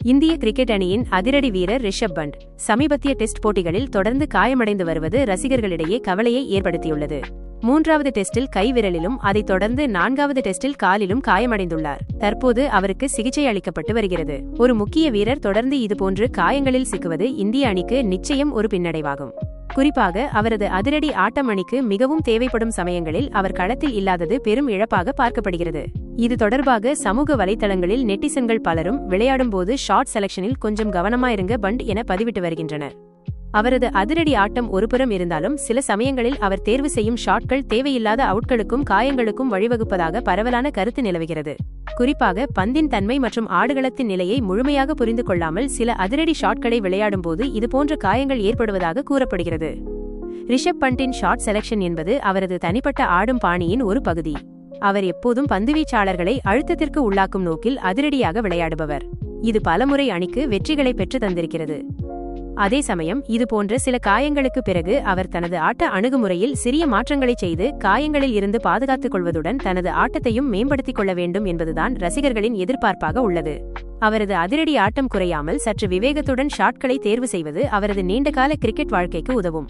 இந்திய கிரிக்கெட் அணியின் அதிரடி வீரர் ரிஷப் பண்ட் சமீபத்திய டெஸ்ட் போட்டிகளில் தொடர்ந்து காயமடைந்து வருவது ரசிகர்களிடையே கவலையை ஏற்படுத்தியுள்ளது. 3வது டெஸ்டில் கைவிரலிலும் அதைத் தொடர்ந்து 4வது டெஸ்டில் காலிலும் காயமடைந்துள்ளார். தற்போது அவருக்கு சிகிச்சை அளிக்கப்பட்டு வருகிறது. ஒரு முக்கிய வீரர் தொடர்ந்து இதுபோன்று காயங்களில் சிக்குவது இந்திய அணிக்கு நிச்சயம் ஒரு பின்னடைவாகும். குறிப்பாக அவரது அதிரடி ஆட்டம் அணிக்கு மிகவும் தேவைப்படும் சமயங்களில் அவர் களத்தில் இல்லாதது பெரும் இழப்பாக பார்க்கப்படுகிறது. இது தொடர்பாக சமூக வலைதளங்களில் நெட்டிசன்கள் பலரும் விளையாடும்போது ஷாட் செலக்ஷனில் கொஞ்சம் கவனமாயிருங்க பண்ட் என பதிவிட்டு வருகின்றனர். அவரது அதிரடி ஆட்டம் ஒருபுறம் இருந்தாலும் சில சமயங்களில் அவர் தேர்வு செய்யும் ஷாட்கள் தேவையில்லாத அவுட்களுக்கும் காயங்களுக்கும் வழிவகுப்பதாக பரவலான கருத்து நிலவுகிறது. குறிப்பாக பந்தின் தன்மை மற்றும் ஆடுகளத்தின் நிலையை முழுமையாக புரிந்து கொள்ளாமல் சில அதிரடி ஷாட்களை விளையாடும்போது இதுபோன்ற காயங்கள் ஏற்படுவதாக கூறப்படுகிறது. ரிஷப் பண்டின் ஷாட் செலக்ஷன் என்பது அவரது தனிப்பட்ட ஆடும் பாணியின் ஒரு பகுதி. அவர் எப்போதும் பந்துவீச்சாளர்களை அழுத்தத்திற்கு உள்ளாக்கும் நோக்கில் அதிரடியாக விளையாடுபவர். இது பலமுறை அணிக்கு வெற்றிகளை பெற்று தந்திருக்கிறது. அதே சமயம் இதுபோன்ற சில காயங்களுக்கு பிறகு அவர் தனது ஆட்ட அணுகுமுறையில் சிறிய மாற்றங்களை செய்து காயங்களில் இருந்து பாதுகாத்துக் கொள்வதுடன் தனது ஆட்டத்தையும் மேம்படுத்திக் கொள்ள வேண்டும் என்பதுதான் ரசிகர்களின் எதிர்பார்ப்பாக உள்ளது. அவரது அதிரடி ஆட்டம் குறையாமல் சற்று விவேகத்துடன் ஷாட்களை தேர்வு செய்வது அவரது நீண்டகால கிரிக்கெட் வாழ்க்கைக்கு உதவும்.